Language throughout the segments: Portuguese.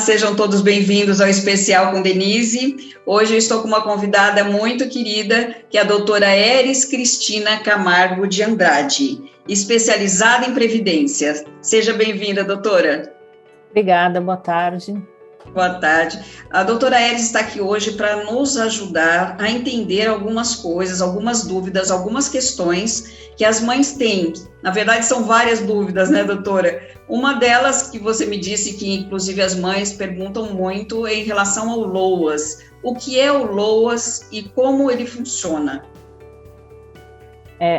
sejam todos bem-vindos ao Especial com Denise. Hoje eu estou com uma convidada muito querida, que é a doutora Eris Cristina Camargo de Andrade, especializada em Previdência. Seja bem-vinda, doutora. Obrigada, boa tarde. Boa tarde. A doutora Eris está aqui hoje para nos ajudar a entender algumas coisas, algumas dúvidas, algumas questões que as mães têm. Na verdade, são várias dúvidas, né, doutora? Uma delas que você me disse que, inclusive, as mães perguntam muito é em relação ao LOAS. O que é o LOAS e como ele funciona?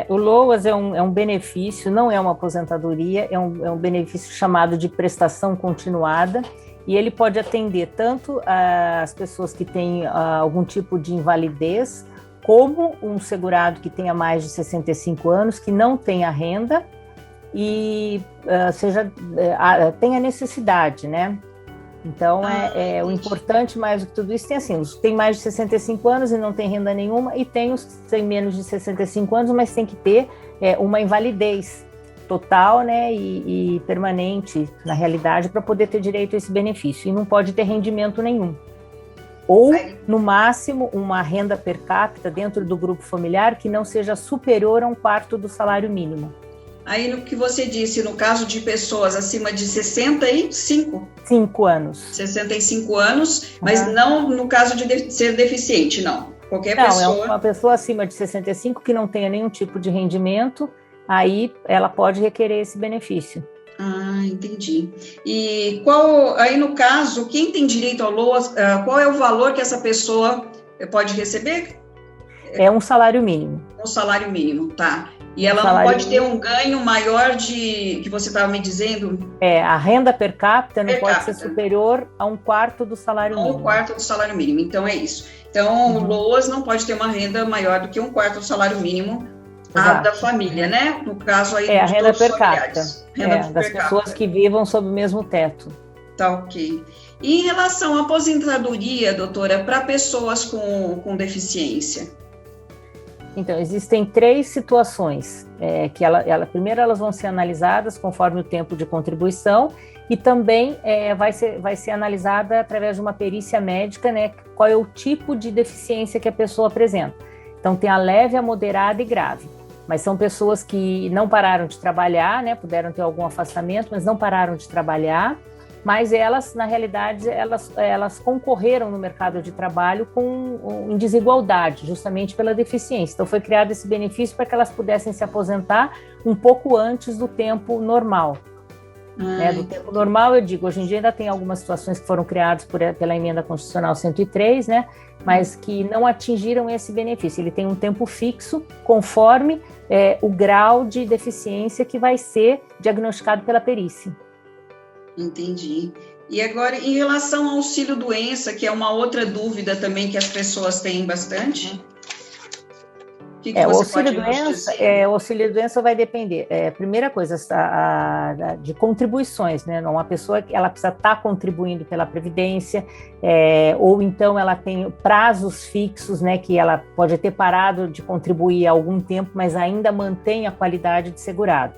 O LOAS é um benefício, não é uma aposentadoria, é um benefício chamado de prestação continuada, e ele pode atender tanto as pessoas que têm algum tipo de invalidez, como um segurado que tenha mais de 65 anos, que não tenha renda e tenha necessidade, né? Então, o importante mais do que tudo isso tem assim, os que têm mais de 65 anos e não tem renda nenhuma, e tem os que têm menos de 65 anos, mas tem que ter uma invalidez total, né, e permanente, na realidade, para poder ter direito a esse benefício, e não pode ter rendimento nenhum. Ou, no máximo, uma renda per capita dentro do grupo familiar que não seja superior a 1/4 do salário mínimo. Aí, no que você disse, no caso de pessoas acima de 65? 5 anos. 65 anos, mas não no caso de ser deficiente, não. Qualquer pessoa... Não, é uma pessoa acima de 65 que não tenha nenhum tipo de rendimento, aí ela pode requerer esse benefício. Ah, entendi. E aí no caso, quem tem direito ao LOAS, qual é o valor que essa pessoa pode receber? É um salário mínimo. Um salário mínimo, tá. E ela não pode ter um ganho maior que você estava me dizendo? A renda per capita não pode ser superior a 1/4 do salário mínimo. 1/4 do salário mínimo, então é isso. Então, o LOAS não pode ter uma renda maior do que 1/4 do salário mínimo da família, né? No caso aí a renda per capita. Das per pessoas capita. Que vivam sob o mesmo teto. Tá, ok. E em relação à aposentadoria, doutora, para pessoas com deficiência? Então, existem 3 situações, que primeiro elas vão ser analisadas conforme o tempo de contribuição, e também vai ser analisada através de uma perícia médica, né, qual é o tipo de deficiência que a pessoa apresenta. Então, tem a leve, a moderada e grave. Mas são pessoas que não pararam de trabalhar, né, puderam ter algum afastamento, mas não pararam de trabalhar, mas elas, na realidade, elas concorreram no mercado de trabalho em desigualdade, justamente pela deficiência. Então, foi criado esse benefício para que elas pudessem se aposentar um pouco antes do tempo normal. Do tempo normal, eu digo, hoje em dia ainda tem algumas situações que foram criadas pela Emenda Constitucional 103, né, mas que não atingiram esse benefício. Ele tem um tempo fixo, conforme o grau de deficiência que vai ser diagnosticado pela perícia. Entendi. E agora, em relação ao auxílio-doença, que é uma outra dúvida também que as pessoas têm bastante... O auxílio-doença vai depender. Primeira coisa, de contribuições, né? Uma pessoa, ela precisa estar contribuindo pela Previdência, ou então ela tem prazos fixos, né? Que ela pode ter parado de contribuir há algum tempo, mas ainda mantém a qualidade de segurado.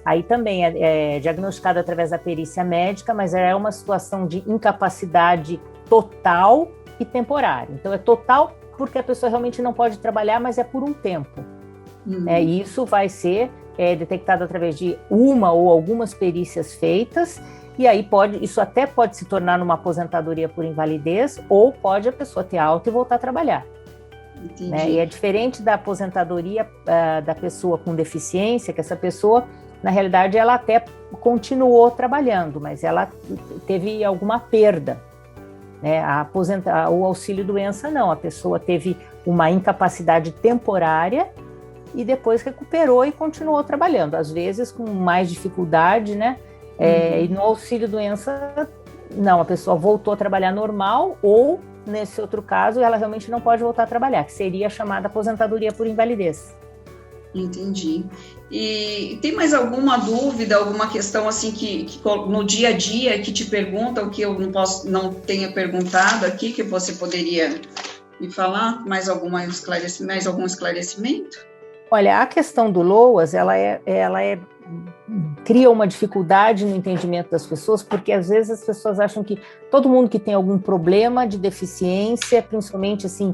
Aí também é diagnosticado através da perícia médica, mas é uma situação de incapacidade total e temporária. Então, é total porque a pessoa realmente não pode trabalhar, mas é por um tempo. E isso vai ser detectado através de uma ou algumas perícias feitas, e aí isso até pode se tornar numa aposentadoria por invalidez, ou pode a pessoa ter alta e voltar a trabalhar. Entendi. E é diferente da aposentadoria da pessoa com deficiência, que essa pessoa, na realidade, ela até continuou trabalhando, mas ela teve alguma perda. O auxílio-doença não, a pessoa teve uma incapacidade temporária e depois recuperou e continuou trabalhando, às vezes com mais dificuldade, né? E no auxílio-doença, não, a pessoa voltou a trabalhar normal, ou, nesse outro caso, ela realmente não pode voltar a trabalhar, que seria a chamada aposentadoria por invalidez. Entendi. E tem mais alguma dúvida, alguma questão assim que no dia a dia que te perguntam, que eu não tenha perguntado aqui, que você poderia me falar? Mais algum esclarecimento? Olha, a questão do LOAS, cria uma dificuldade no entendimento das pessoas, porque às vezes as pessoas acham que todo mundo que tem algum problema de deficiência, principalmente assim,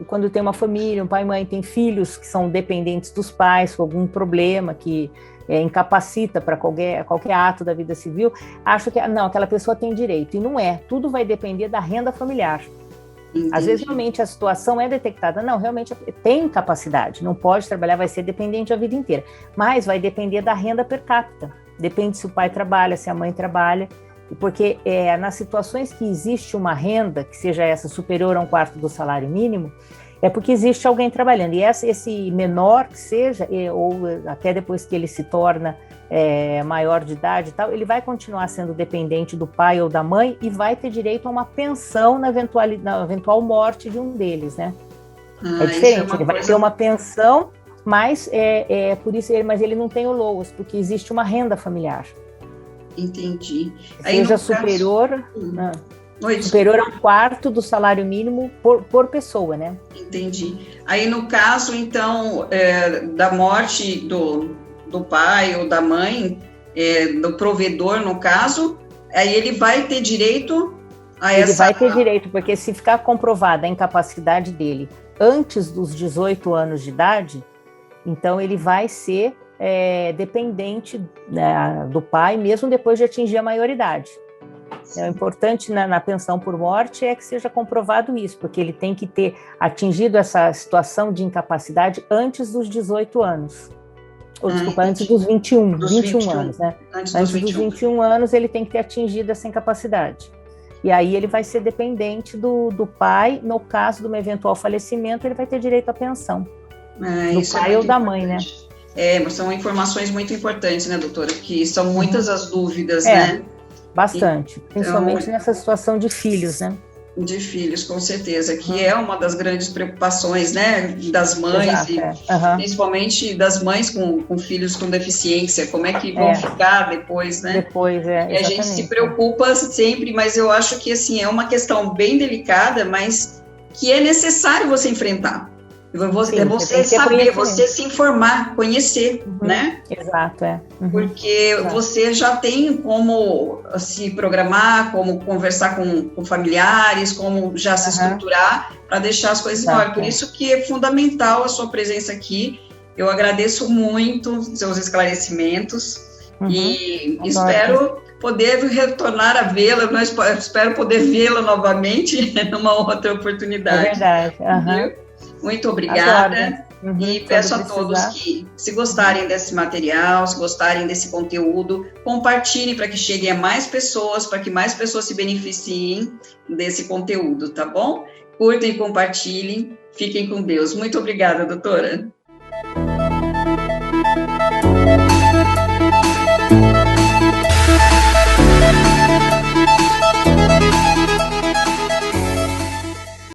quando tem uma família, um pai e mãe, tem filhos que são dependentes dos pais, com algum problema que incapacita para qualquer ato da vida civil, acho que não, aquela pessoa tem direito, e não é, tudo vai depender da renda familiar. Entendi. Às vezes, realmente, a situação é detectada. Não, realmente tem capacidade, não pode trabalhar, vai ser dependente a vida inteira. Mas vai depender da renda per capita. Depende se o pai trabalha, se a mãe trabalha. Porque nas situações que existe uma renda, que seja essa superior a 1/4 do salário mínimo, é porque existe alguém trabalhando. E esse menor que seja, ou até depois que ele se torna maior de idade e tal, ele vai continuar sendo dependente do pai ou da mãe e vai ter direito a uma pensão na eventual morte de um deles, né? É diferente, ele vai ter uma pensão, mas por isso mas ele não tem o LOAS, porque existe uma renda familiar. Entendi. Seja superior... superior a 1/4 do salário mínimo por pessoa, né? Entendi. Aí, no caso, então, da morte do pai ou da mãe, do provedor, no caso, aí ele vai ter direito a essa... Ele vai ter direito, porque se ficar comprovada a incapacidade dele antes dos 18 anos de idade, então ele vai ser dependente, né, do pai, mesmo depois de atingir a maioridade. O importante na pensão por morte é que seja comprovado isso, porque ele tem que ter atingido essa situação de incapacidade antes dos 18 anos. Ou, desculpa, antes dos 21 anos, né? Antes dos 21 anos ele tem que ter atingido essa incapacidade. E aí ele vai ser dependente do pai, no caso de um eventual falecimento, ele vai ter direito à pensão. Do pai ou da mãe, né? São informações muito importantes, né, doutora? Que são muitas as dúvidas, né? Bastante, principalmente nessa situação de filhos, né? De filhos, com certeza, que é uma das grandes preocupações, né, das mães. Exato, principalmente das mães com filhos com deficiência, como é que vão ficar depois, né? Depois, E a gente se preocupa sempre, mas eu acho que, assim, é uma questão bem delicada, mas que é necessário você enfrentar. Você saber, você se informar, conhecer, né? Exato, Porque você já tem como se programar, como conversar com familiares, como já se estruturar para deixar as coisas em ordem. Por isso que é fundamental a sua presença aqui. Eu agradeço muito seus esclarecimentos e espero poder retornar a vê-la, mas espero poder vê-la novamente numa outra oportunidade. É verdade. Muito obrigada e peço a todos que, se gostarem desse material, se gostarem desse conteúdo, compartilhem para que cheguem a mais pessoas, para que mais pessoas se beneficiem desse conteúdo, tá bom? Curtem e compartilhem, fiquem com Deus. Muito obrigada, doutora.